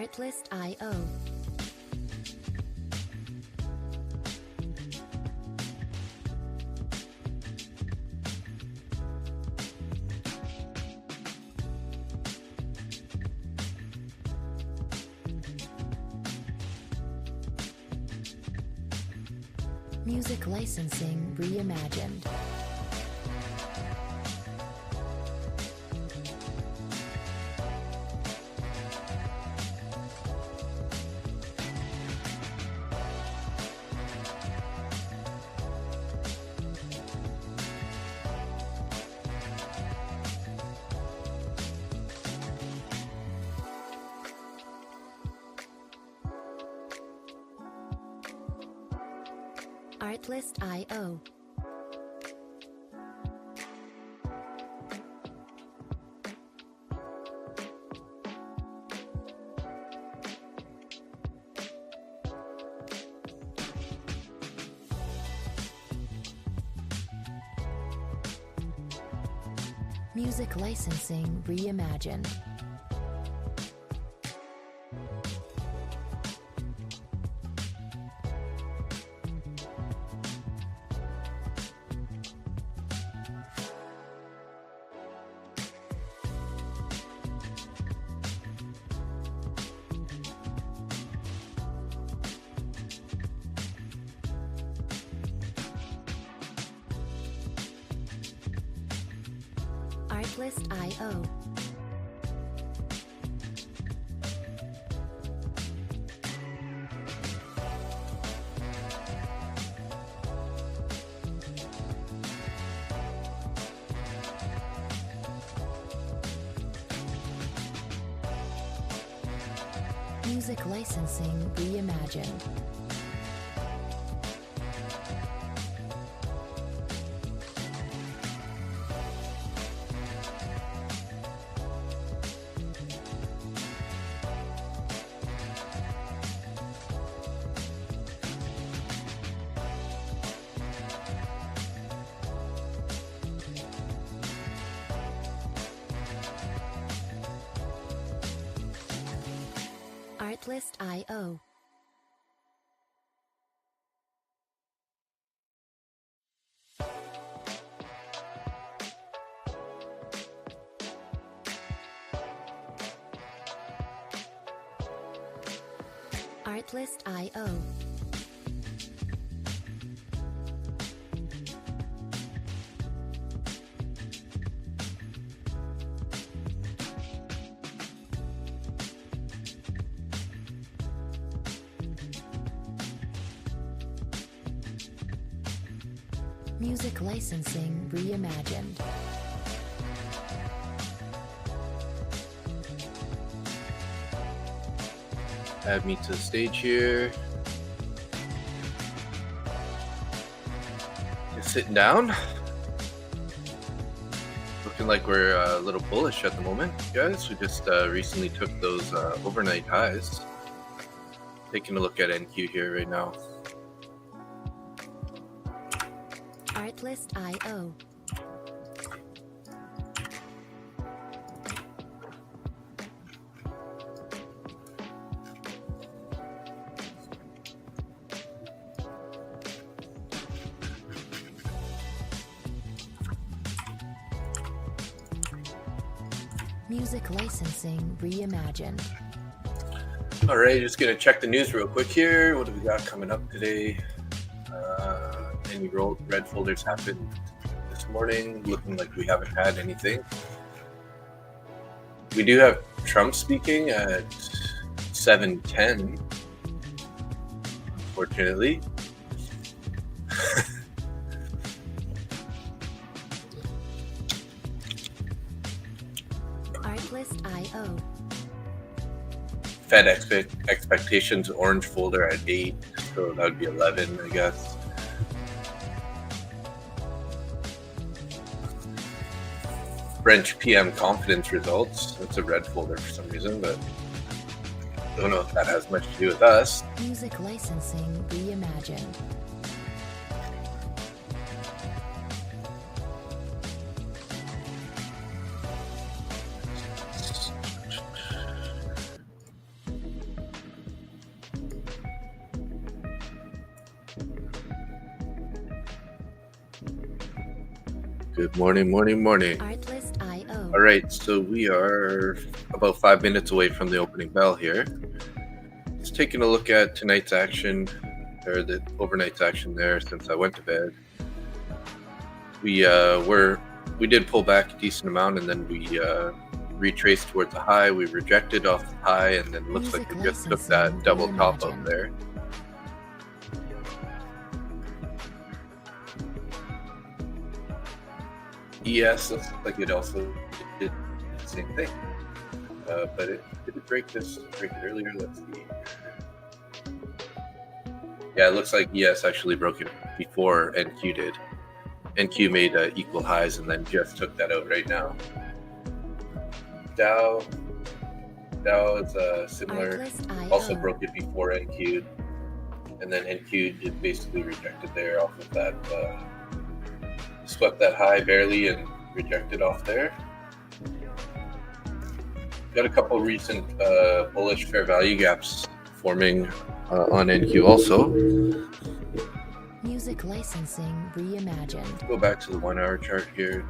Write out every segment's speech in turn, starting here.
Artlist.io. Music licensing reimagined. Artlist.io. Music licensing reimagined. Artlist.io. Music licensing reimagined. Artlist.io. Artlist.io. Music licensing reimagined. Add me to the stage here. Just sitting down. Looking like we're a little bullish at the moment, guys. We just recently took those overnight highs. Taking a look at NQ here right now. Artlist.io. Music licensing reimagined. All right, just gonna check the news real quick here. What do we got coming up today? Any red folders happened this morning? Looking like we haven't had anything. We do have Trump speaking at 7:10. Unfortunately. Artlist.io. Fed expectations orange folder at 8, so that would be 11, I guess. French PM confidence results. That's a red folder for some reason, but I don't know if that has much to do with us. Music licensing reimagined. Good morning, morning. Artlist.io. All right, so we are about 5 minutes away from the opening bell here. Just taking a look at tonight's action, or the overnight's action there since I went to bed. We did pull back a decent amount, and then we retraced towards the high. We rejected off the high, and then looks like we just took that double top out there. Yes, looks like it also did the same thing, but it did break it earlier. Let's see. Yeah, it looks like ES actually broke it before NQ did. NQ made equal highs and then just took that out right now. Dow is similar, also broke it before NQ, and then NQ did basically rejected there off of that. Swept that high barely and rejected off there. Got a couple recent bullish fair value gaps forming on NQ also. Music licensing reimagined. Go back to the 1 hour chart here.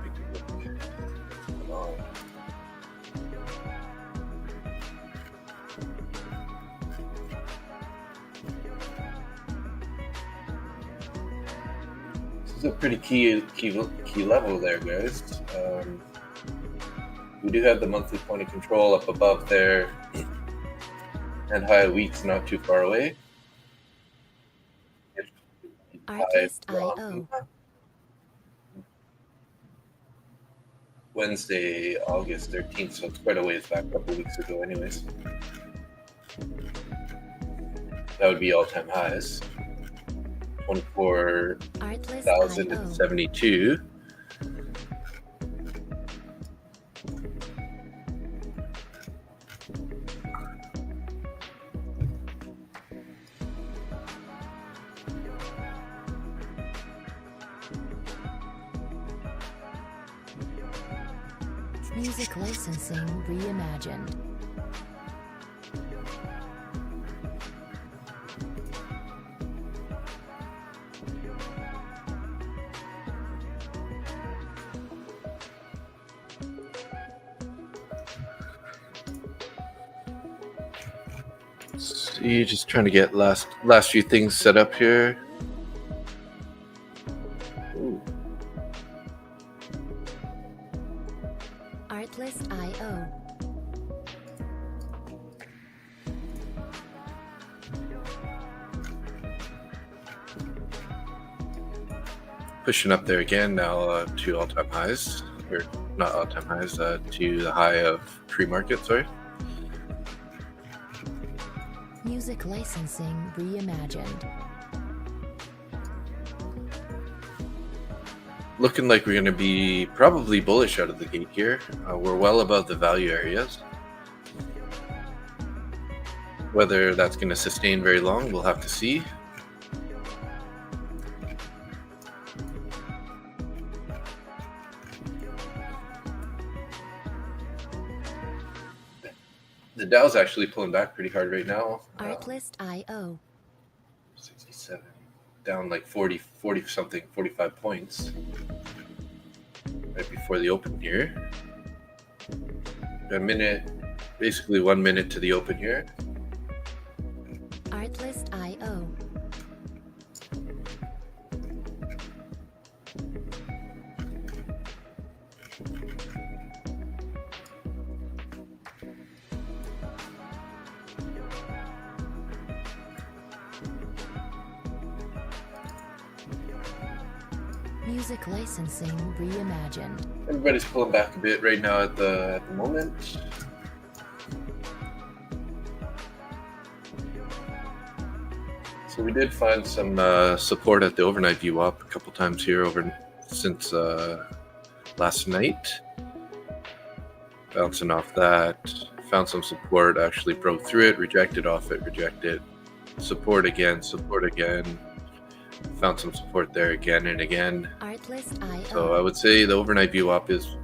This is a pretty key level there, guys. We do have the monthly point of control up above there, and high week's not too far away. Artlist.io. Wednesday, August 13th, so it's quite a ways back, a couple weeks ago anyways. That would be all-time highs. 24,072. Music licensing reimagined. See, just trying to get last few things set up here. Ooh. Artlist.io. Pushing up there again now to all-time highs, or not all-time highs, to the high of pre-market, sorry. Music licensing reimagined. Looking like we're going to be probably bullish out of the gate here. We're well above the value areas. Whether that's going to sustain very long, we'll have to see. The Dow's actually pulling back pretty hard right now. Artlist.io. 67. Down like 40 something, 45 points. Right before the open here. A minute, basically 1 minute to the open here. Artlist.io. Music licensing reimagined. Everybody's pulling back a bit right now at the moment. So we did find some support at the overnight VWAP a couple times here since last night. Bouncing off that, found some support, actually broke through it, rejected off it, rejected, support again, found some support there again and again. Artlist.io. So I would say the overnight VWAP is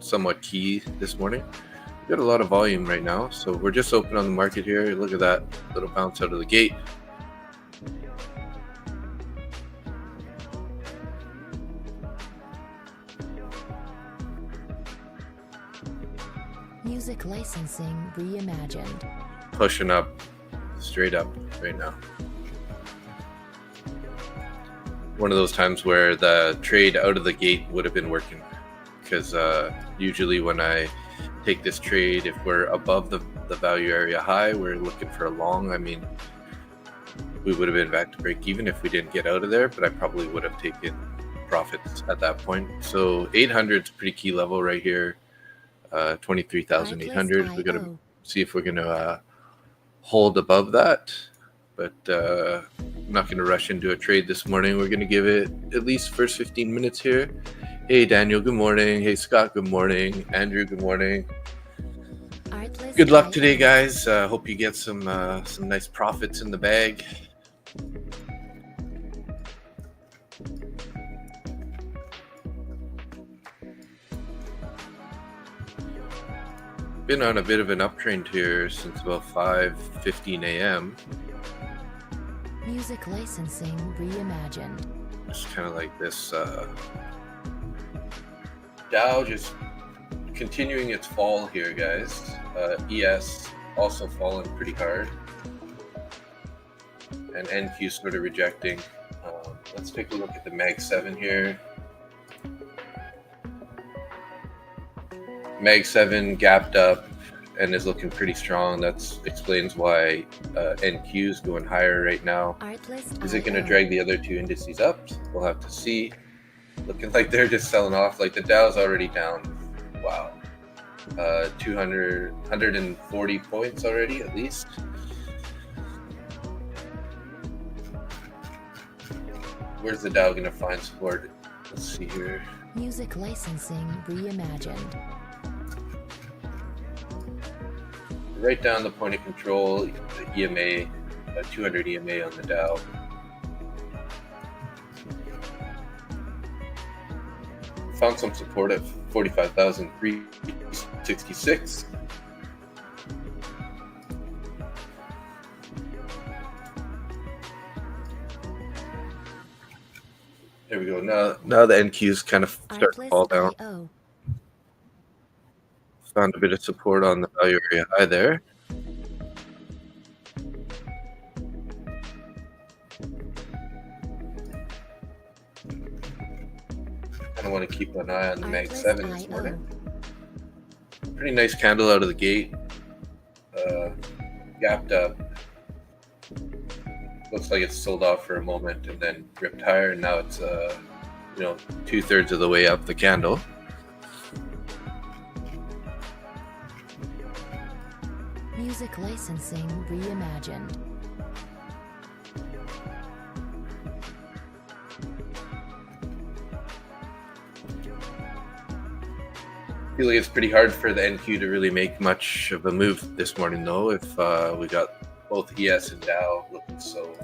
somewhat key this morning. We've got a lot of volume right now, so we're just open on the market here. Look at that little bounce out of the gate. Music licensing reimagined. Pushing up, straight up right now. One of those times where the trade out of the gate would have been working, because usually when I take this trade, if we're above the value area high, we're looking for a long. I mean, we would have been back to break even if we didn't get out of there, but I probably would have taken profits at that point. So 800 is a pretty key level right here. 23,800. We got to see if we're going to hold above that, but I'm not going to rush into a trade this morning. We're going to give it at least first 15 minutes here. Hey Daniel, good morning. Hey Scott, good morning. Andrew, good morning. Good luck today, guys. Hope you get some nice profits in the bag. Been on a bit of an uptrend here since about 5:15 a.m. Music licensing reimagined. Just kind of like this Dow just continuing its fall here, guys. ES also falling pretty hard, and NQ sort of rejecting. Let's take a look at the Mag 7 here. Mag 7 gapped up and is looking pretty strong. That explains why NQ is going higher right now. Is it going to drag the other two indices up? We'll have to see. Looking like they're just selling off. Like the Dow's already down. Wow. 140 points already, at least. Where's the Dow going to find support? Let's see here. Music licensing reimagined. Right down the point of control, the EMA, 200 EMA on the Dow. Found some support at 45,366. There we go. Now the NQ's kind of starting to fall down. Found a bit of support on the value area high there. I want to keep an eye on the Mag 7 this morning. Pretty nice candle out of the gate. Gapped up. Looks like it's sold off for a moment and then ripped higher, and now it's 2/3 of the way up the candle. Music licensing reimagined. I feel like it's pretty hard for the NQ to really make much of a move this morning, though, if we got both ES and Dow looking so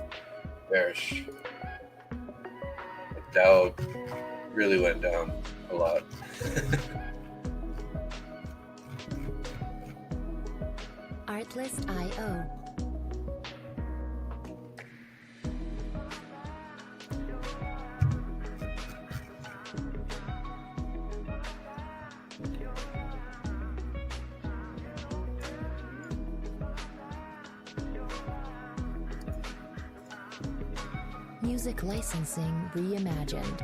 bearish. The Dow really went down a lot. Artlist.io. Music licensing reimagined.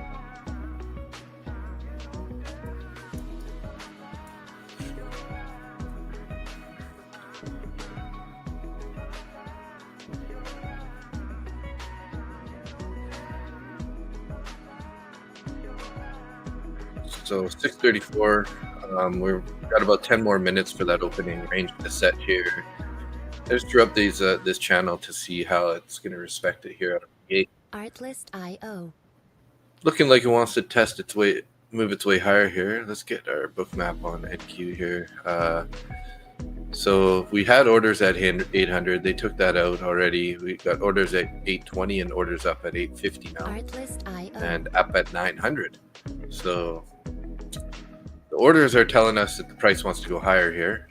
So 6:34. We've got about 10 more minutes for that opening range to set here. I just drew up this channel to see how it's going to respect it here out of the gate. Artlist.io. Looking like it wants to test its way, move its way higher here. Let's get our book map on NQ here. So we had orders at 800. They took that out already. We got orders at 820 and orders up at 850 now. Artlist.io. And up at 900. So the orders are telling us that the price wants to go higher here.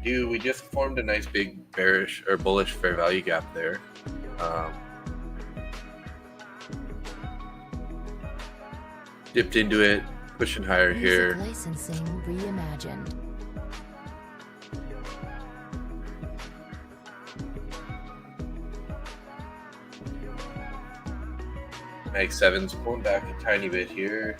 We just formed a nice big bearish or bullish fair value gap there. Dipped into it, pushing higher Music here. Licensing reimagined. Mag 7's pulling back a tiny bit here.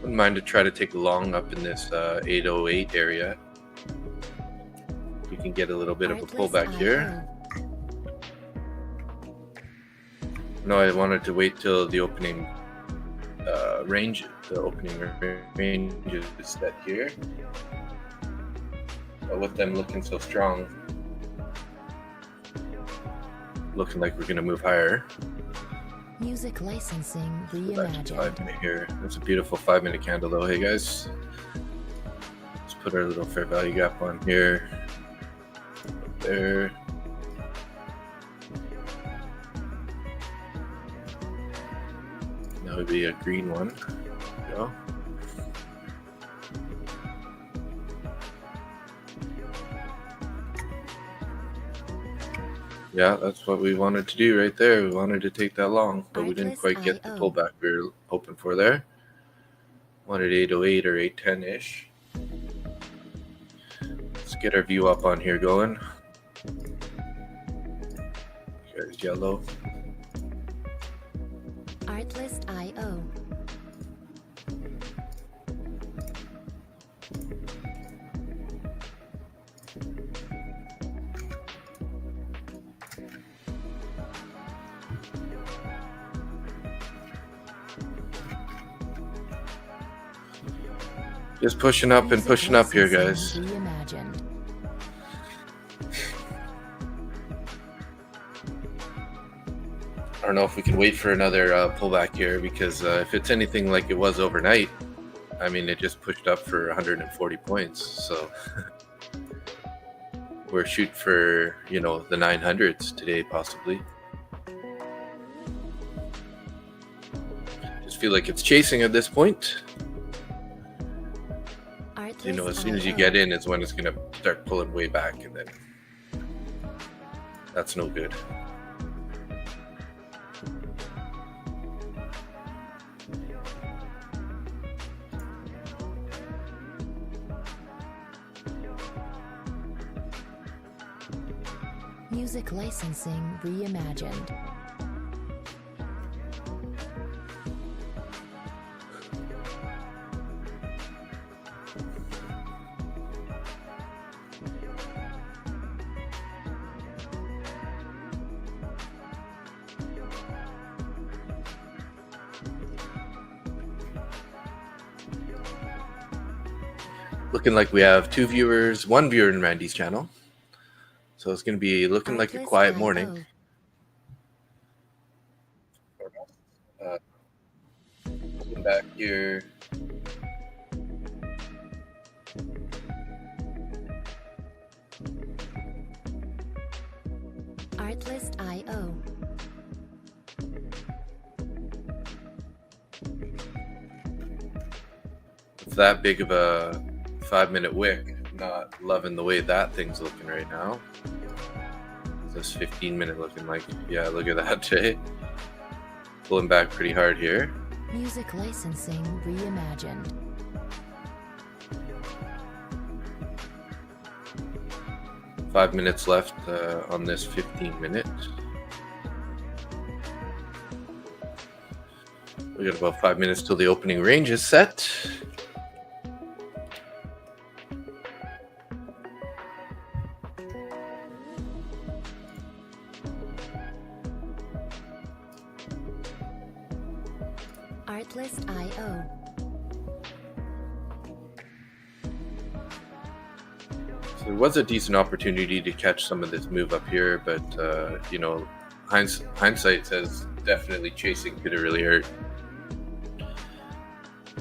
Wouldn't mind to try to take a long up in this 808 area. We can get a little bit of a pullback here. No, I wanted to wait till the opening range. The opening range is set here. But with them looking so strong, looking like we're going to move higher. Music licensing Reimagined. 5 minute reimagined. here. That's a beautiful 5 minute candle though. Hey guys, let's put our little fair value gap on here. Up there. That would be a green one. There we go. Yeah, that's what we wanted to do right there. We wanted to take that long, but we didn't quite get the pullback we were hoping for there. Wanted 808 or 810-ish. Let's get our view up on here going. Here's yellow. Artlist.io. Just pushing up and Music pushing up here, guys. licensing reimagined. I don't know if we can wait for another pullback here, because if it's anything like it was overnight, I mean, it just pushed up for 140 points. So we're shooting for, you know, the 900s today, possibly. Just feel like it's chasing at this point. You know, as soon as you get in is when it's going to start pulling way back, and then that's no good. Music licensing reimagined. Looking like we have one viewer in Randy's channel. So it's going to be looking like a quiet morning. Looking back here. Artlist.io. It's that big of a 5 minute wick. Not loving the way that thing's looking right now. This 15 minute looking like, yeah, look at that, Jay. Pulling back pretty hard here. Music licensing reimagined. Five minutes left on this 15 minute. We got about 5 minutes till the opening range is set. Artlist.io. So there was a decent opportunity to catch some of this move up here, but you know, hindsight says definitely chasing could have really hurt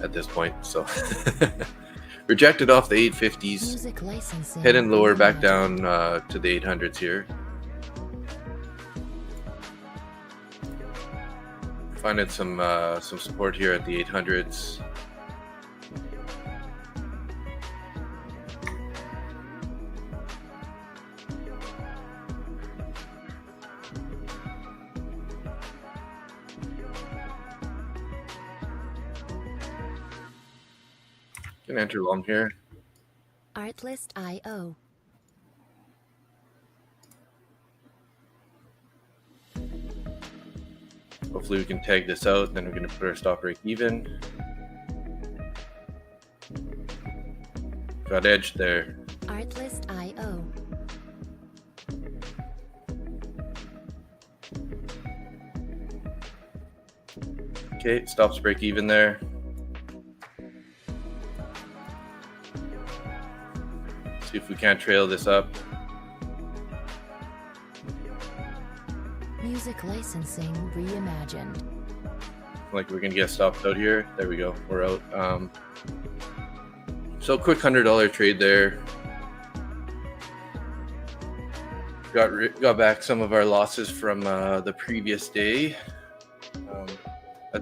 at this point. So rejected off the 850s, Music licensing heading lower back reimagined. down to the 800s here. Finding some support here at the 800s. Can enter long here. Artlist.io. Hopefully we can tag this out, then we're going to put our stop break even. Got edge there. Artlist.io. Okay, stops break even there. See if we can't trail this up. Music licensing reimagined. Like we're gonna get stopped out here. There we go. We're out. So quick $100 trade there. Got back some of our losses from the previous day.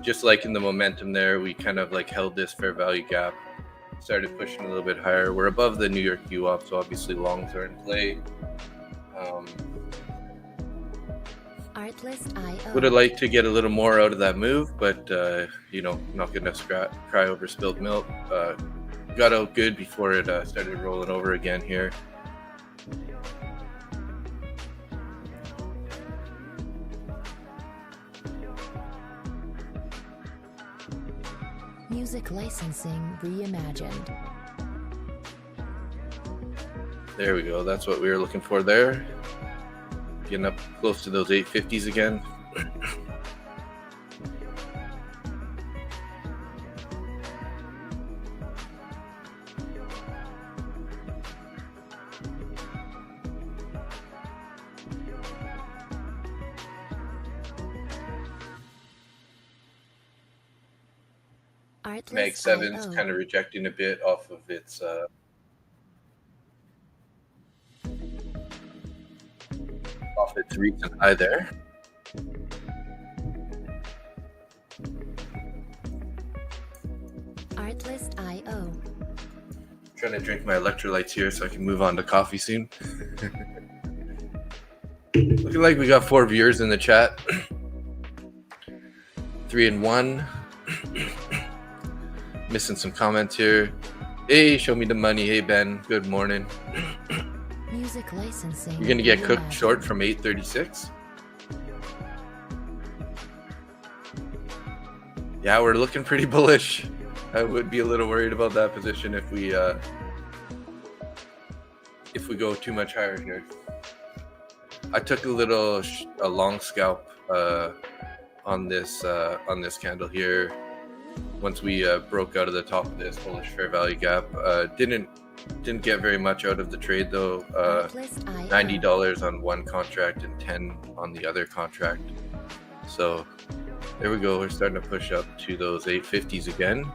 Just like in the momentum there, we kind of like held this fair value gap, started pushing a little bit higher. We're above the New York UOP, so obviously longs are in play. Artlist.io. Would have liked to get a little more out of that move, but not gonna cry over spilled milk. Got out good before it started rolling over again here. Music licensing reimagined. There we go. That's what we were looking for there. Getting up close to those 850s again. Mag 7's kind of rejecting a bit off of its recent high there. Artlist.io. Trying to drink my electrolytes here so I can move on to coffee soon. Looking like we got 4 viewers in the chat. 3 and 1. Missing some comments here. Hey, show me the money. Hey, Ben. Good morning. Music licensing. You're gonna get cooked short from 836. Yeah, we're looking pretty bullish. I would be a little worried about that position if we go too much higher here. I took a long scalp on this candle here. Once we broke out of the top of this bullish fair value gap, didn't get very much out of the trade though. $90 on one contract and 10 on the other contract. So there we go. We're starting to push up to those 850s again.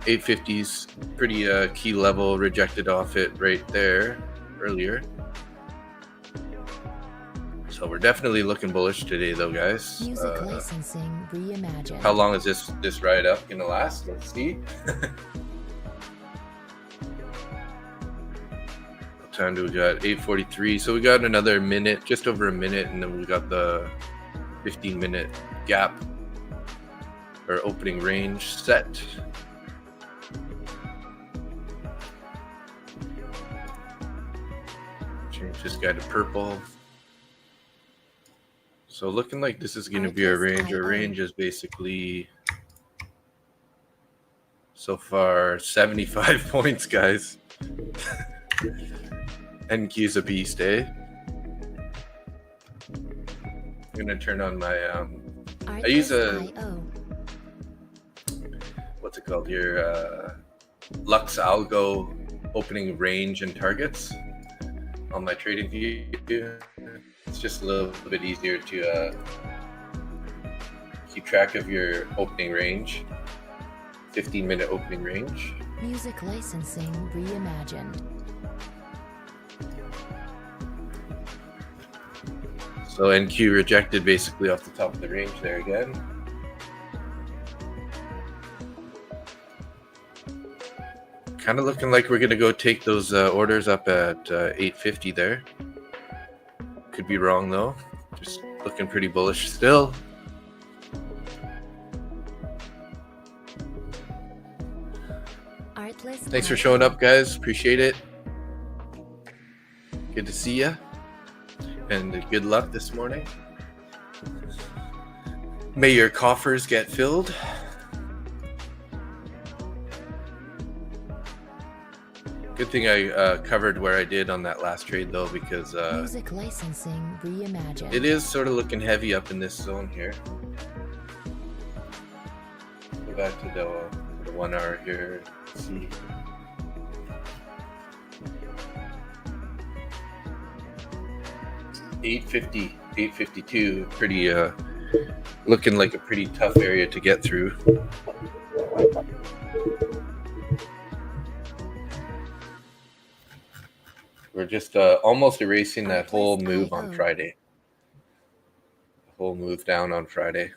850s, pretty key level. Rejected off it right there earlier. So we're definitely looking bullish today, though, guys. Music licensing reimagined. How long is this ride up gonna last? Let's see. What time do we got? 8:43. So we got another minute, just over a minute, and then we got the 15-minute gap or opening range set. Change this guy to purple. So looking like this is going to be a range. Our range is basically so far 75 points, guys. NQ's a beast, eh? I'm going to turn on my I use a what's it called here? Lux Algo opening range and targets on my trading view. It's just a little bit easier to keep track of your opening range, 15-minute opening range. Music licensing reimagined. So NQ rejected basically off the top of the range there again. Kind of looking like we're going to go take those orders up at 850 there. Could be wrong though. Just looking pretty bullish still. Artlist Thanks for IO. showing up, guys. Appreciate it. Good to see ya. And good luck this morning. May your coffers get filled. Good thing I covered where I did on that last trade, though, because Music licensing reimagined. it is sort of looking heavy up in this zone here. Go back to the 1 hour here. Let's see. $850, $852, pretty looking like a pretty tough area to get through. We're just almost erasing that whole move on Friday. The whole move down on Friday.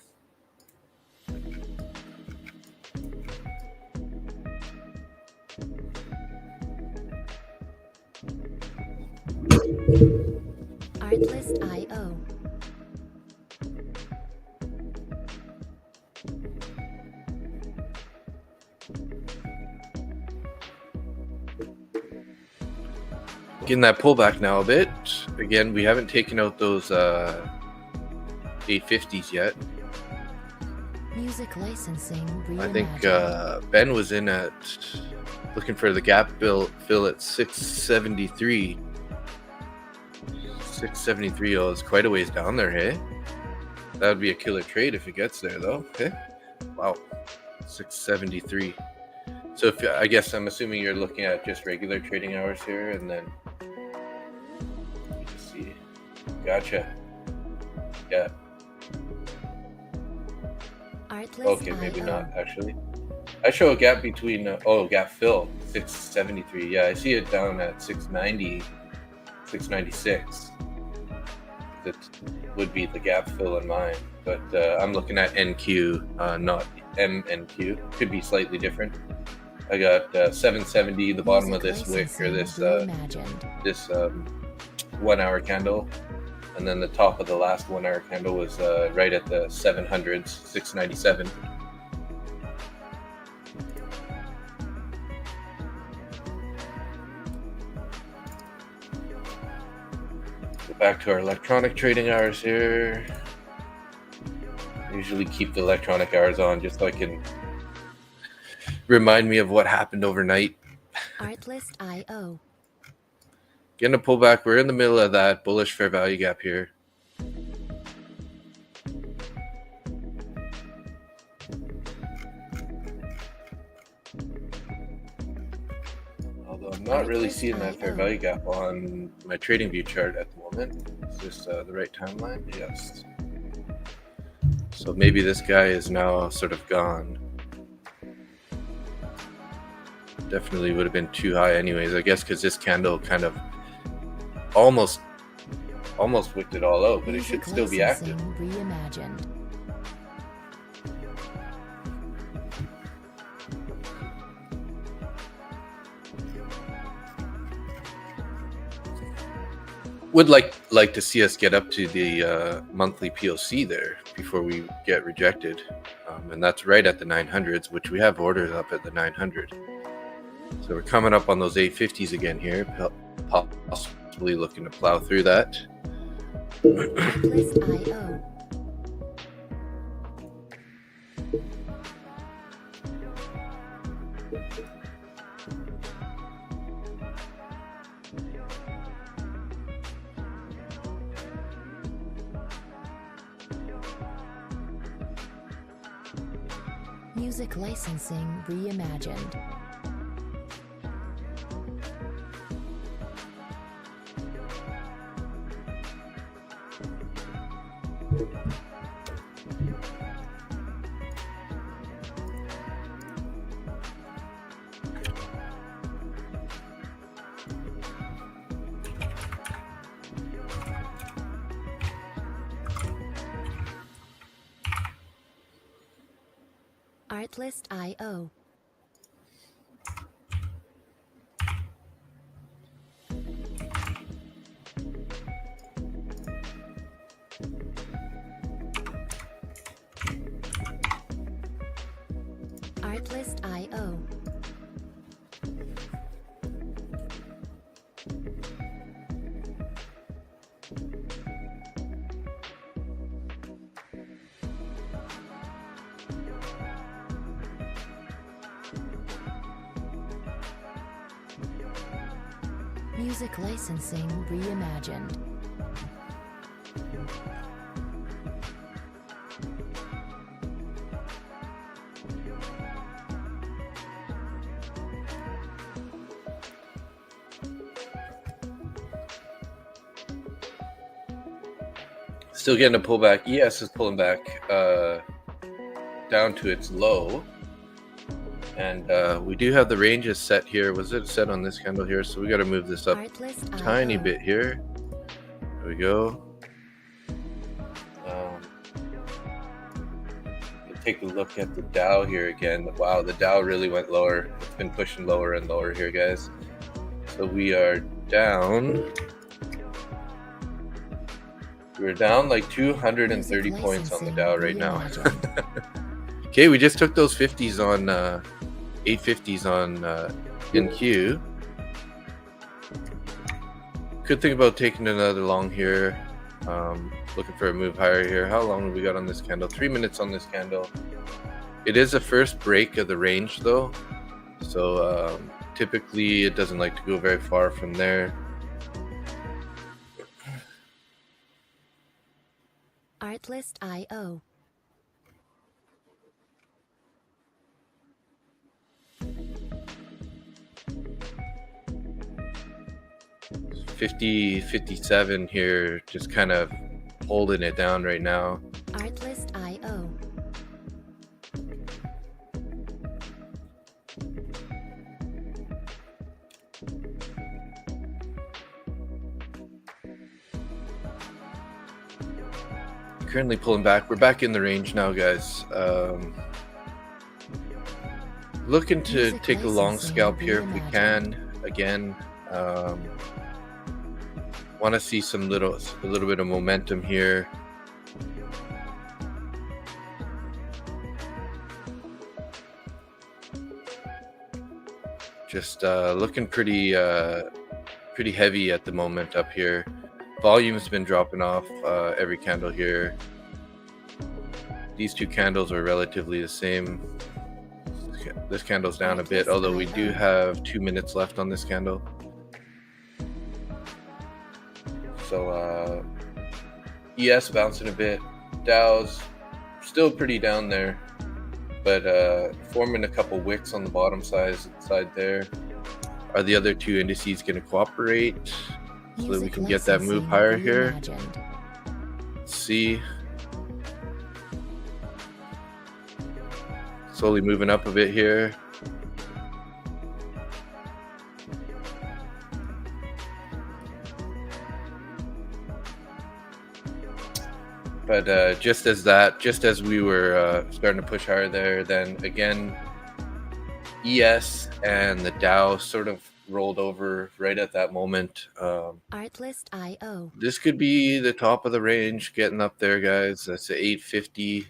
Artlist IO. Getting that pullback now a bit. Again, we haven't taken out those 850s yet. Music licensing I think reimagined. Ben was in at looking for the gap fill at 673. 673. Oh, it's quite a ways down there, hey? That would be a killer trade if it gets there, though. Okay. Wow. 673. So if I guess I'm assuming you're looking at just regular trading hours here, and then let's see. Gotcha. Yeah. Artlist Okay, maybe IO. not actually. I show a gap between gap fill 673. Yeah, I see it down at 690, 696. That would be the gap fill in mine, but I'm looking at NQ, not MNQ. Could be slightly different. I got 770, the bottom of this wick, or this 1 hour candle, and then the top of the last 1 hour candle was right at the 700s, 697. Go back to our electronic trading hours here. I usually keep the electronic hours on just so I can remind me of what happened overnight. Artlist IO. Getting a pullback. We're in the middle of that bullish fair value gap here. Although I'm not really seeing that fair value gap on my trading view chart at the moment. Is this the right timeline? Yes. So maybe this guy is now sort of gone. Definitely would have been too high anyways, I guess, because this candle kind of almost wicked it all out, but it should still be active. Reimagined. Would like to see us get up to the monthly POC there before we get rejected, and that's right at the 900s, which we have orders up at the 900. So we're coming up on those 850s again here, possibly looking to plow through that. Artlist IO. Music licensing reimagined. Artlist IO. Artlist IO. Music licensing reimagined. Still getting a pullback. ES is pulling back down to its low. And we do have the ranges set here. Was it set on this candle here? So we got to move this up a tiny bit here. There we go. Take a look at the Dow here again. Wow, the Dow really went lower. It's been pushing lower and lower here, guys. So we are down. We're down like 230 points on the Dow right now. Okay, we just took those 50s on 850s on MNQ. Could think about taking another long here. Looking for a move higher here. How long have we got on this candle? 3 minutes on this candle. It is the first break of the range though. So typically it doesn't like to go very far from there. Artlist.io. $50.57 here, just kind of holding it down right now. Artlist.io. Currently pulling back. We're back in the range now, guys. Looking to take a long scalp here if we can. Again, want to see a little bit of momentum here. Just looking pretty heavy at the moment up here. Volume's been dropping off every candle here. These two candles are relatively the same. This candle's down a bit, although we do have 2 minutes left on this candle. So ES bouncing a bit. Dow's still pretty down there, but forming a couple wicks on the bottom side there. Are the other two indices going to cooperate so that we can get that move higher here? Let's see. Slowly moving up a bit here. But just as we were starting to push higher there, then again, ES and the Dow sort of rolled over right at that moment. Artlist.io. This could be the top of the range, getting up there, guys. That's the 850.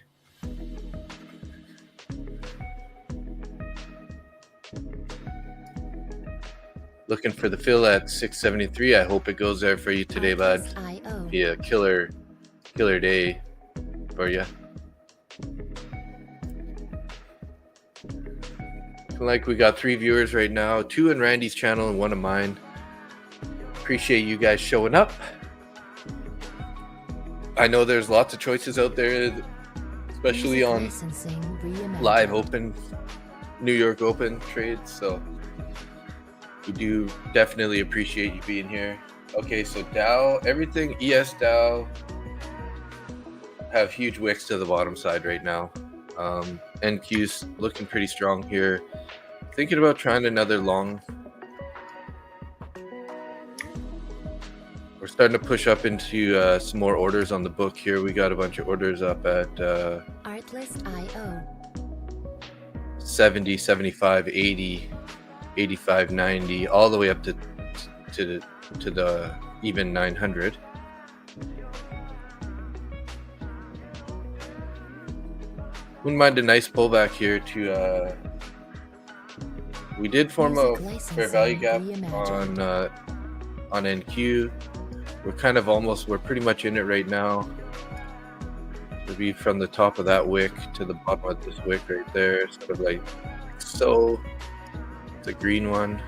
Looking for the fill at 673. I hope it goes there for you today, bud. Be a killer day for you. Like we got 3 viewers right now, 2 in Randy's channel and 1 in mine. Appreciate you guys showing up. I know there's lots of choices out there, especially on live open, New York Open trades. So we do definitely appreciate you being here. Okay, so Dow, everything ES Dow have huge wicks to the bottom side right now. NQ's looking pretty strong here. Thinking about trying another long. We're starting to push up into some more orders on the book here. We got a bunch of orders up at Artlist.io. 70, 75, 80, 85, 90, all the way up to the even 900. Wouldn't mind a nice pullback here to we did form a fair value gap on NQ. We're pretty much in it right now. It'll be from the top of that wick to the bottom of this wick right there, sort of like so. It's a green one.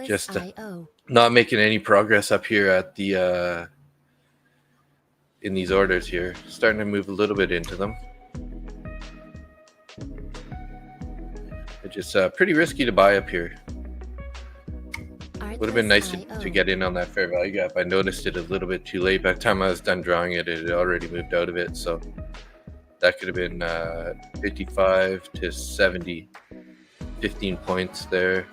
Just Artlist.io. not making any progress up here at the in these orders here. Starting to move a little bit into them. It's just pretty risky to buy up here. Would have been nice to get in on that fair value gap. I noticed it a little bit too late. By the time I was done drawing it, it had already moved out of it. So that could have been 55 to 70, 15 points there.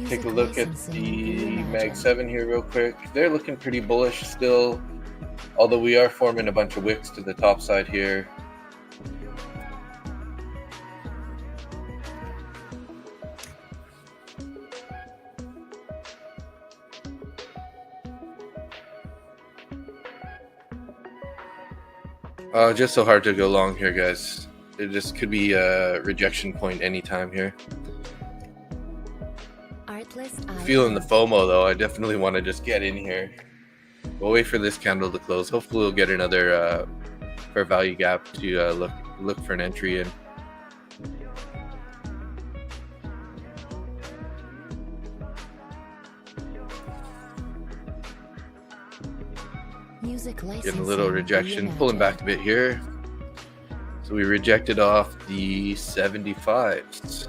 Take a look at the Mag 7 here real quick. They're looking pretty bullish still, although we are forming a bunch of wicks to the top side here. Just so hard to go long here, guys. It just could be a rejection point anytime here. Feeling the FOMO though. I definitely want to just get in here. We'll wait for this candle to close. Hopefully we'll get another fair value gap to look for an entry in. Getting a little rejection, pulling back a bit here. So we rejected off the 75s.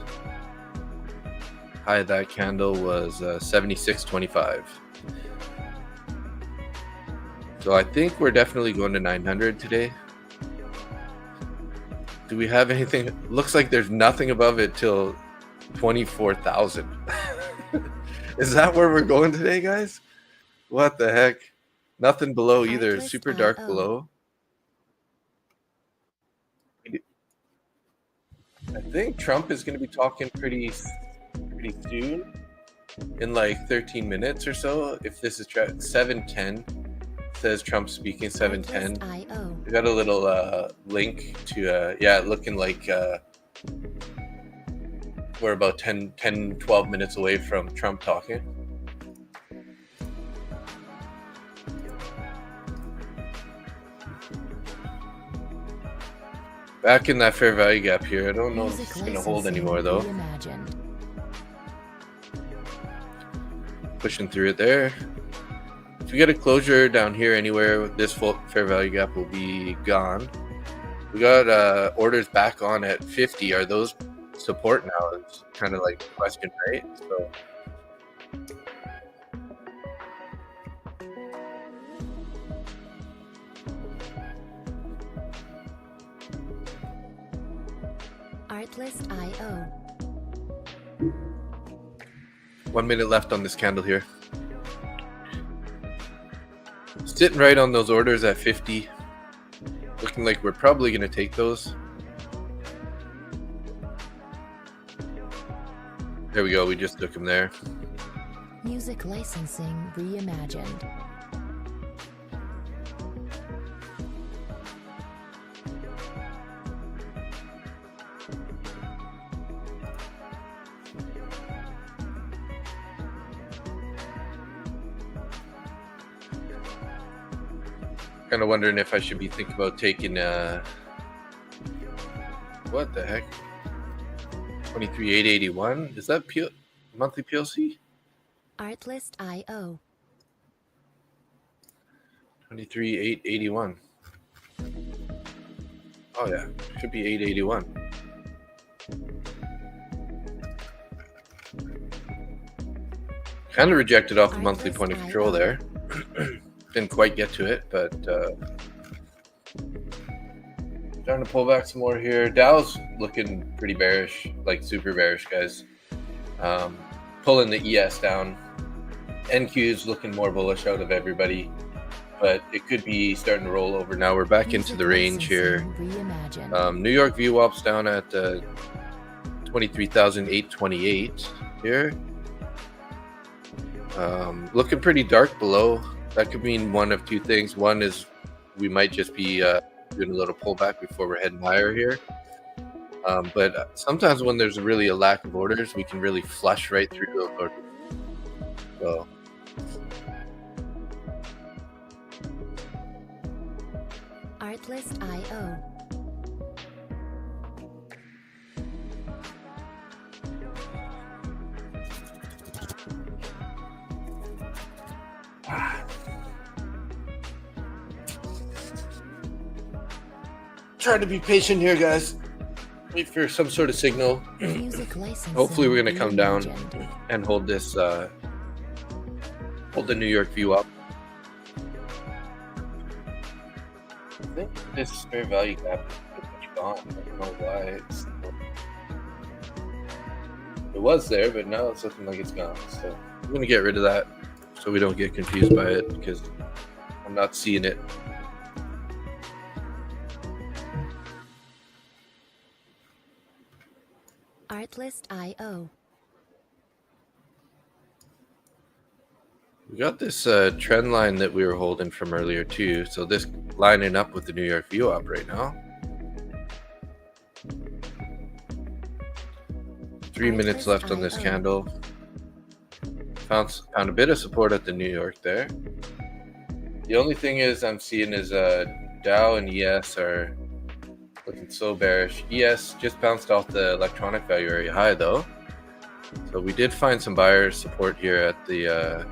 High of that candle was 76.25. So I think we're definitely going to 900 today. Do we have anything? Looks like there's nothing above it till 24,000. Is that where we're going today, guys? What the heck? Nothing below either. Super dark below. I think Trump is going to be talking pretty soon, in like 13 minutes or so. If this is 7:10, says Trump speaking 7:10. We got a little link to looking like we're about 12 minutes away from Trump talking. Back in that fair value gap here. I don't know if it's going to hold anymore though. Pushing through it there. If we get a closure down here anywhere, this full fair value gap will be gone. We got orders back on at 50. Are those support now? It's kind of like the question, right? So Artlist.io. 1 minute left on this candle here. Sitting right on those orders at 50. Looking like we're probably going to take those. There we go. We just took them there. Music licensing reimagined. Kind of wondering if I should be thinking about taking what the heck, 23,881. Is that monthly PLC? Artlist.io. 23,881. Oh yeah, should be 881. Kind of rejected off the monthly point of control there. Didn't quite get to it, but trying to pull back some more here. Dow's looking pretty bearish, like super bearish, guys. Pulling the ES down. NQ is looking more bullish out of everybody, but it could be starting to roll over now. We're back into the range here. New York VWAP's down at 23,828 here. Looking pretty dark below. That could mean one of two things. One is we might just be doing a little pullback before we're heading higher here. But sometimes when there's really a lack of orders, we can really flush right through those orders. So Artlist.io. trying to be patient here, guys. Wait for some sort of signal. Music licensing Hopefully we're going to come down reimagined. and hold this, hold the New York view up. I think this fair value gap is pretty much gone. I don't know why it was there, but now it's looking like it's gone. So I'm going to get rid of that so we don't get confused by it because I'm not seeing it. Artlist.io. We got this trend line that we were holding from earlier too. So this lining up with the New York view up right now. 3 minutes left on this candle. Found a bit of support at the New York there. The only thing is I'm seeing is Dow and ES are looking so bearish. ES just bounced off the electronic value area high though. So we did find some buyer support here at the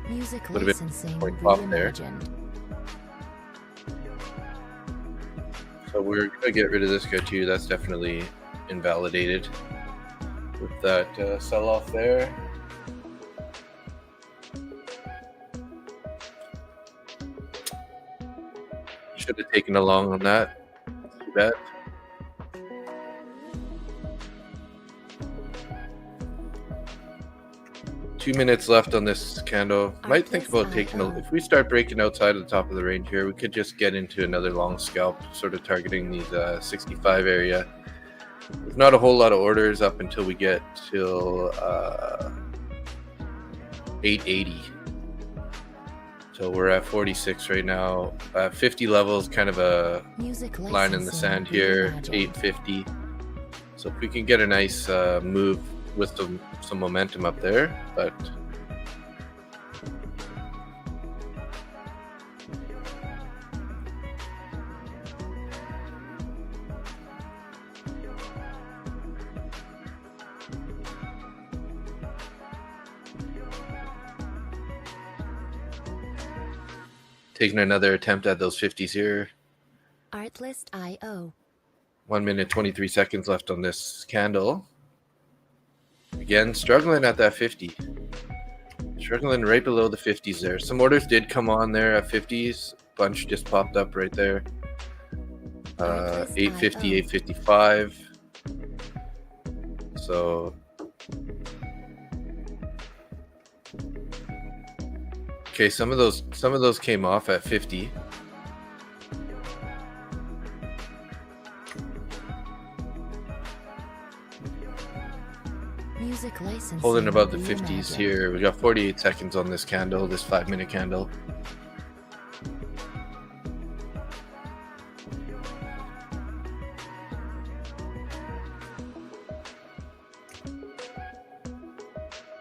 Music little bit licensing point pop there. reimagined. So we're gonna get rid of this guy too. That's definitely invalidated with that sell-off there. Should have taken a long on that. Too bad. Two minutes left on this candle. Might think about taking a. If we start breaking outside of the top of the range here, we could just get into another long scalp, sort of targeting these 65 area. There's not a whole lot of orders up until we get till 880. So we're at 46 right now. 50 levels, kind of a Music line in the licensing sand here. reimagined. 850. So if we can get a nice move with some momentum up there, but taking another attempt at those 50s here. Artlist.io. 1 minute 23 seconds left on this candle. Again, struggling at that 50. Struggling right below the 50s there. Some orders did come on there at 50s. Bunch just popped up right there. 850, 855. So okay, some of those came off at 50. Music licensing Holding above the reimagined. 50s here. We got 48 seconds on this candle, this 5-minute candle.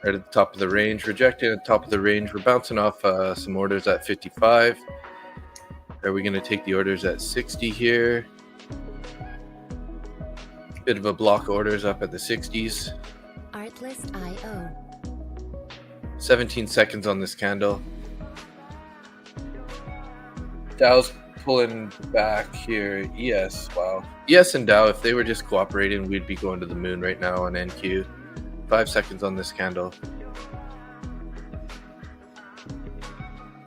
Right at the top of the range, rejecting at the top of the range. We're bouncing off some orders at 55. Are we going to take the orders at 60 here? Bit of a block of orders up at the 60s. Artlist.io. 17 seconds on this candle. Dow's pulling back here. ES, wow. ES and Dow, if they were just cooperating, we'd be going to the moon right now on NQ. 5 seconds on this candle.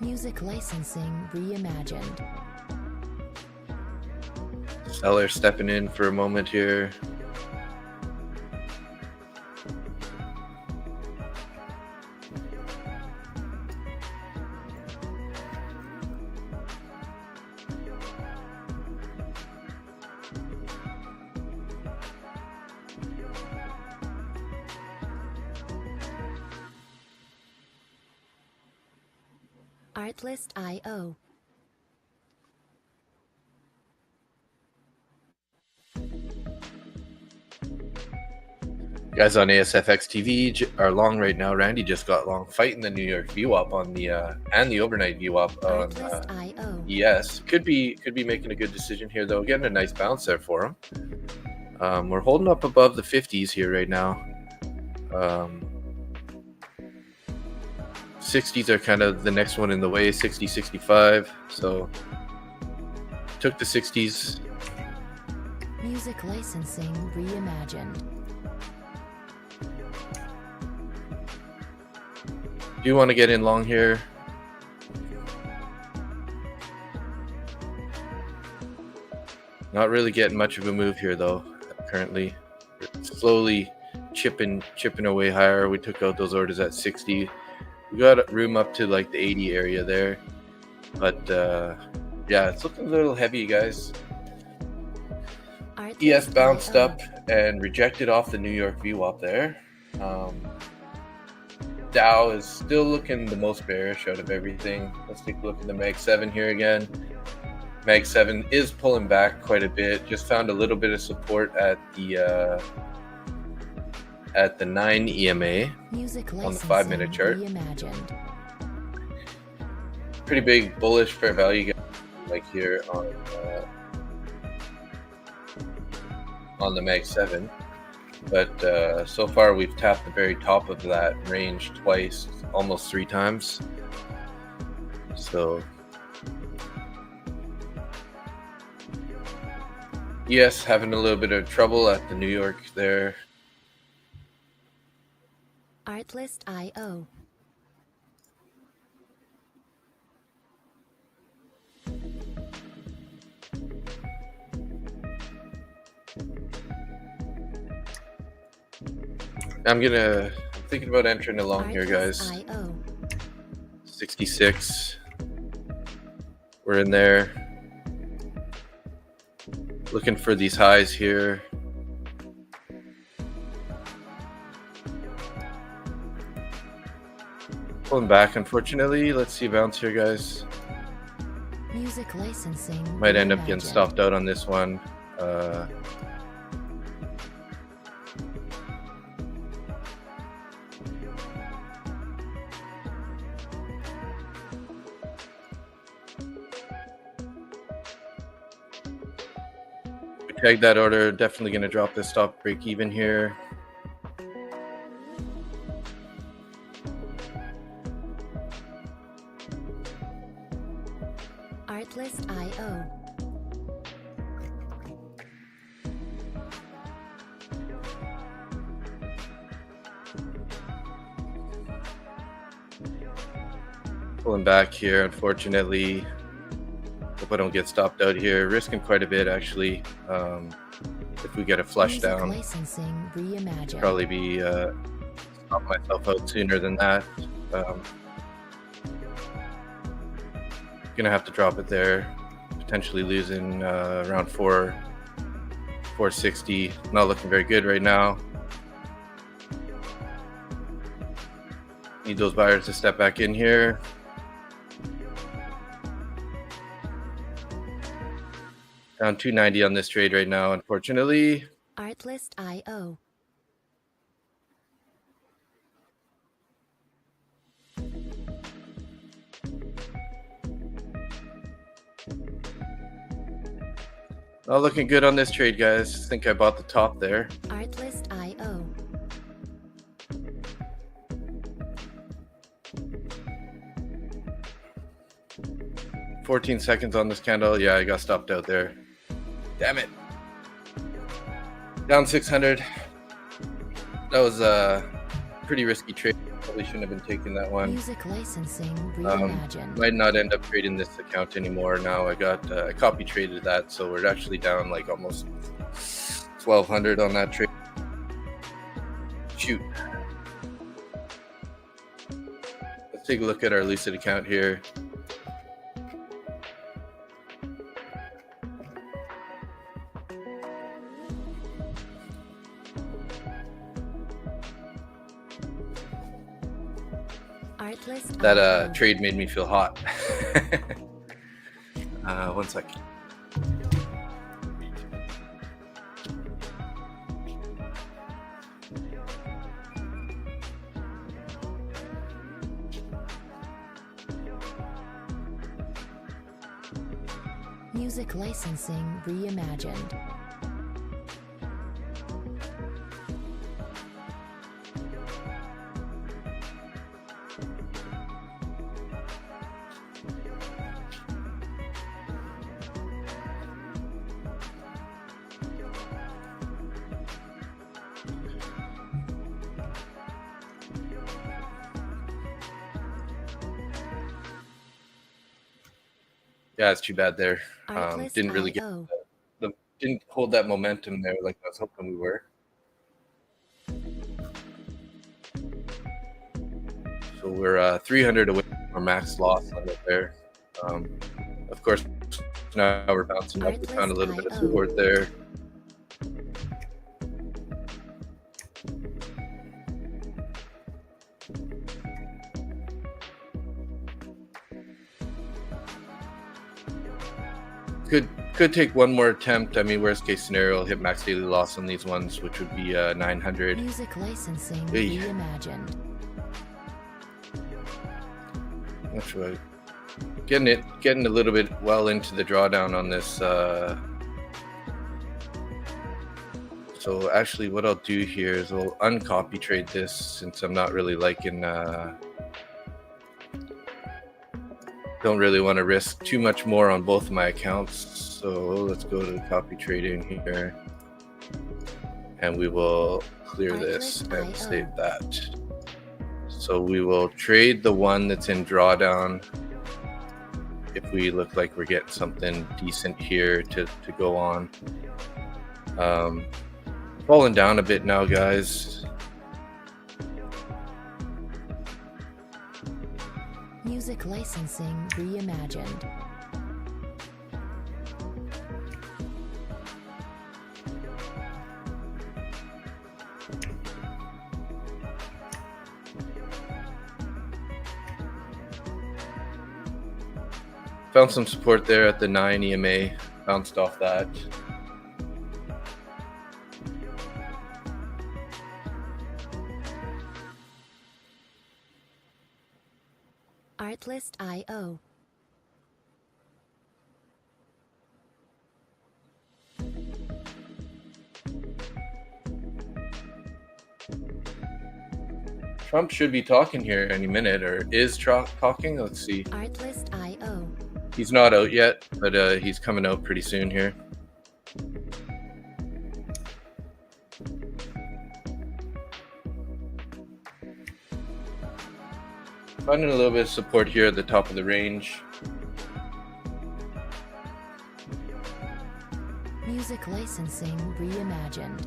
Music licensing reimagined. Seller stepping in for a moment here. Artlist.io. Guys on ASFX TV are long right now. Randy just got long, fighting the New York view up on the and the overnight view up on Artlist.io. ES. Could be making a good decision here though. Getting a nice bounce there for him. We're holding up above the 50s here right now. 60s are kind of the next one in the way. 60, 65. So took the 60s. Music licensing reimagined. Do you want to get in long here? Not really getting much of a move here though. Currently, slowly chipping away higher. We took out those orders at 60. We got room up to like the 80 area there, but yeah, it's looking a little heavy, guys. ES bounced up and rejected off the New York VWAP there. Dow is still looking the most bearish out of everything. Let's take a look at the Mag 7 here again. Mag 7 is pulling back quite a bit. Just found a little bit of support at the 9 EMA on the 5-minute chart. Pretty big bullish fair value like here on the Mag 7. But so far we've tapped the very top of that range twice, almost 3 times. So yes, having a little bit of trouble at the New York there. Artlist.io. I'm thinking about entering along here, guys. 66. We're in there. Looking for these highs here. Pulling back, unfortunately. Let's see bounce here, guys. Music licensing. Might end up getting stopped out on this one. Tag that order, definitely going to drop this stop break even here. Artlist.io. Pulling back here, unfortunately. Hope I don't get stopped out here. Risking quite a bit, actually. If we get a flush down, probably be stop myself out sooner than that. Gonna have to drop it there. Potentially losing around 460. Not looking very good right now. Need those buyers to step back in here. Down 290 on this trade right now, unfortunately. Artlist.io. Not looking good on this trade, guys. I think I bought the top there. Artlist.io. $14 seconds on this candle. Yeah, I got stopped out there. Damn it. Down 600. That was a pretty risky trade. Probably shouldn't have been taking that one. Music licensing reimagined. Might not end up trading this account anymore now. I got copy traded that, so we're actually down like almost 1,200 on that trade. Shoot. Let's take a look at our Lucid account here. That trade made me feel hot. 1 second. Music licensing reimagined. Yeah, it's too bad there. Didn't really get Artlist.io. didn't hold that momentum there like I was hoping we were. So we're 300 away from our max loss limit there. Of course, now we're bouncing up. We found a little bit of support there. Could take one more attempt. I mean, worst case scenario, hit max daily loss on these ones, which would be 900. Music licensing Hey. reimagined. That's right. Getting a little bit well into the drawdown on this. So actually, what I'll do here is I'll uncopy trade this since I'm not really liking. Don't really want to risk too much more on both of my accounts. So let's go to copy trading here, and we will clear this and save that. So we will trade the one that's in drawdown if we look like we're getting something decent here to go on. Falling down a bit now, guys. Music licensing reimagined. Found some support there at the 9 EMA. Bounced off that. Artlist.io. Trump should be talking here any minute, or is talking. Let's see. Artlist.io. He's not out yet, but he's coming out pretty soon here. Finding a little bit of support here at the top of the range. Music licensing reimagined.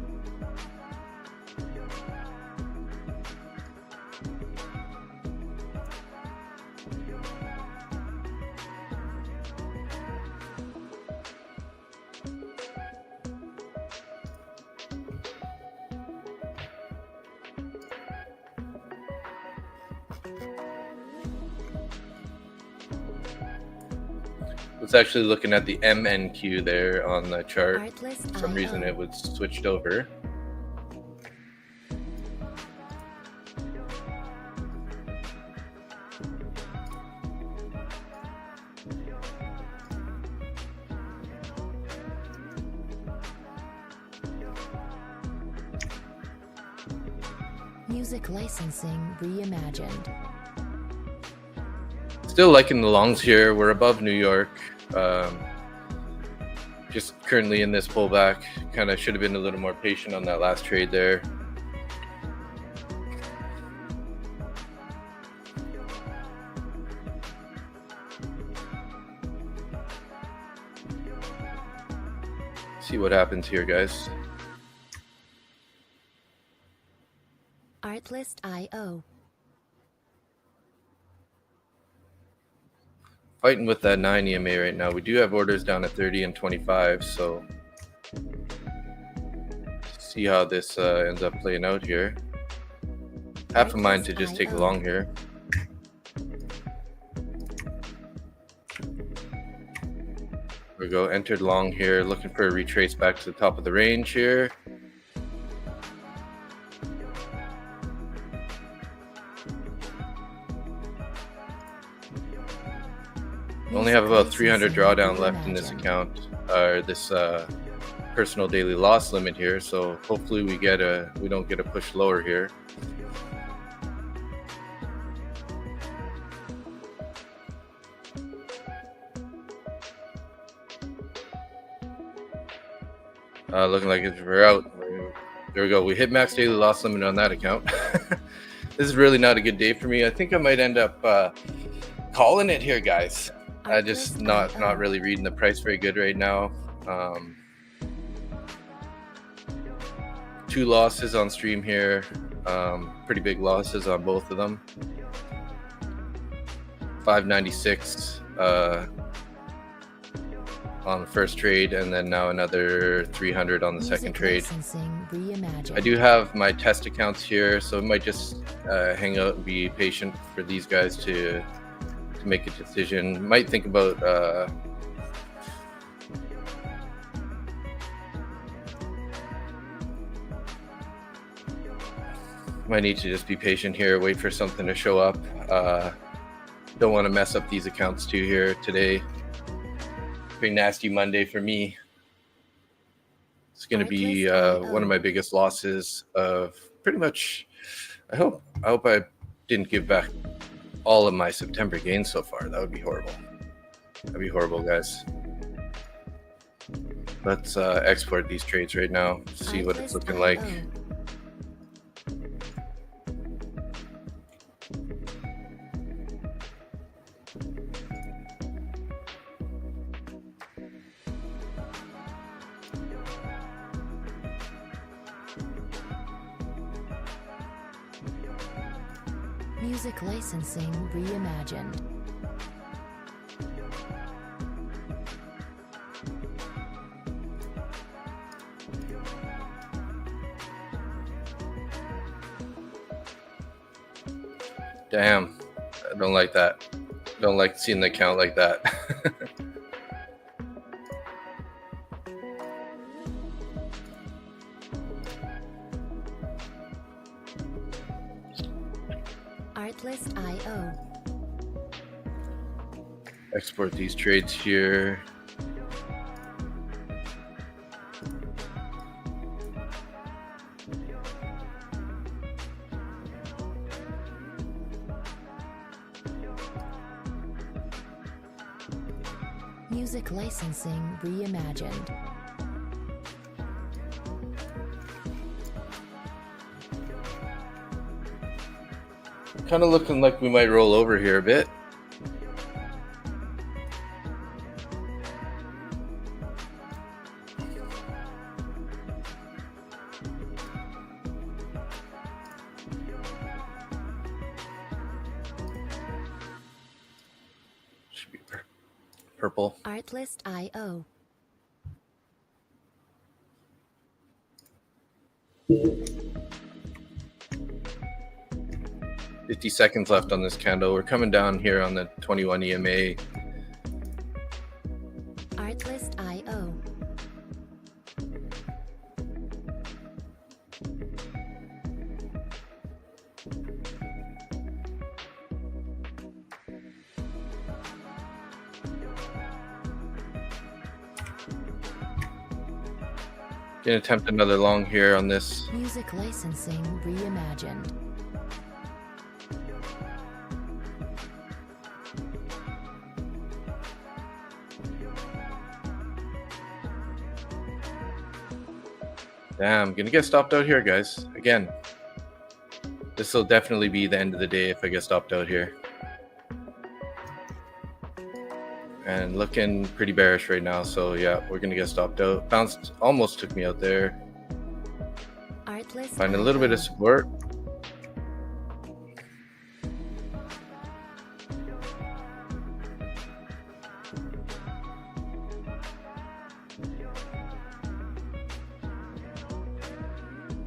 Was actually looking at the MNQ there on the chart. Artlist.io. For some reason it was switched over. Music licensing reimagined. Still liking the longs here. We're above New York. Just currently in this pullback. Kind of should have been a little more patient on that last trade there. See what happens here, guys. Artlist.io. Fighting with that 9 EMA right now. We do have orders down at 30 and 25, so see how this ends up playing out here. Half a mind to just take a long here. There we go, entered long here, looking for a retrace back to the top of the range here. Only have about 300 drawdown left in this account, or this personal daily loss limit here. So hopefully we don't get a push lower here. Looking like we're out. There we go. We hit max daily loss limit on that account. This is really not a good day for me. I think I might end up calling it here, guys. I just not really reading the price very good right now. 2 losses on stream here. Pretty big losses on both of them. 596 on the first trade, and then now another 300 on the second trade. I do have my test accounts here, so I might just hang out and be patient for these guys to make a decision. Might think about might need to just be patient here, wait for something to show up. Don't want to mess up these accounts too here today. Pretty nasty Monday for me. It's going to be one of my biggest losses of pretty much. I hope I didn't give back all of my September gains so far. That would be horrible. That'd be horrible, guys. Let's export these trades right now, see what it's looking like. Music licensing reimagined. Damn, I don't like that. Don't like seeing the account like that. Artlist.io. Export these trades here. Music licensing reimagined. Kind of looking like we might roll over here a bit. Should be purple. Artlist.io. 50 seconds left on this candle. We're coming down here on the 21 EMA. Artlist.io. Gonna attempt another long here on this. Music licensing reimagined. Damn, gonna get stopped out here, guys. Again, this will definitely be the end of the day if I get stopped out here. And looking pretty bearish right now, so yeah, we're gonna get stopped out. Bounced, almost took me out there. Find a little bit of support.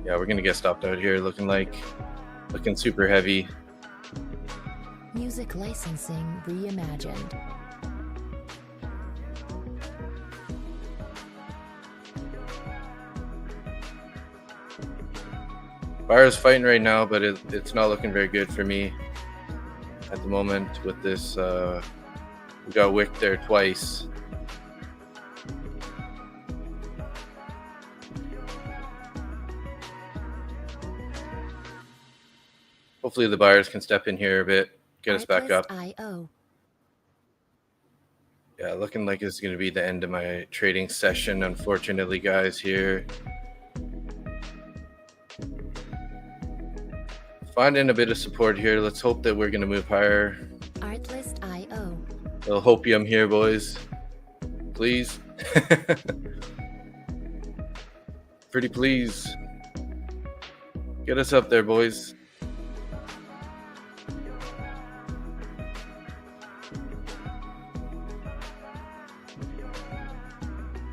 Yeah, we're gonna get stopped out here, looking super heavy. Music licensing reimagined. Buyer's fighting right now, but it's not looking very good for me at the moment with this. We got wicked there twice. Hopefully the buyers can step in here a bit, get us back up. Yeah, looking like it's going to be the end of my trading session, unfortunately, guys, here. Finding a bit of support here. Let's hope that we're going to move higher. Artlist.io. little hopium here, boys. Please. Pretty please. Get us up there, boys.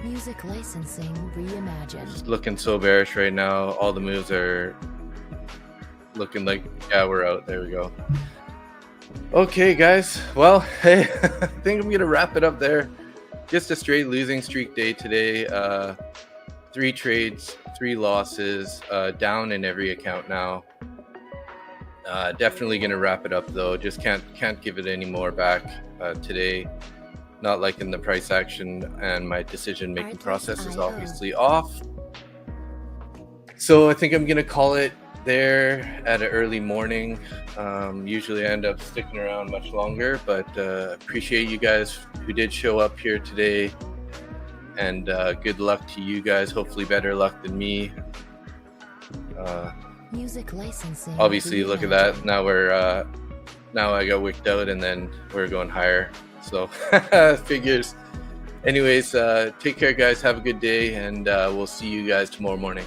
Music licensing reimagined. Just looking so bearish right now. All the moves are looking like, yeah, we're out. There we go. Okay, guys. Well, hey, I think I'm going to wrap it up there. Just a straight losing streak day today. 3 trades, 3 losses, down in every account now. Definitely going to wrap it up, though. Just can't give it any more back today. Not liking the price action, and my decision-making process is obviously off. So I think I'm going to call it there at an early morning. Usually I end up sticking around much longer, but appreciate you guys who did show up here today, and good luck to you guys. Hopefully better luck than me. Music licensing. Obviously, look at that. Now now I got wicked out, and then we're going higher. So figures. Anyways, take care, guys. Have a good day, and we'll see you guys tomorrow morning.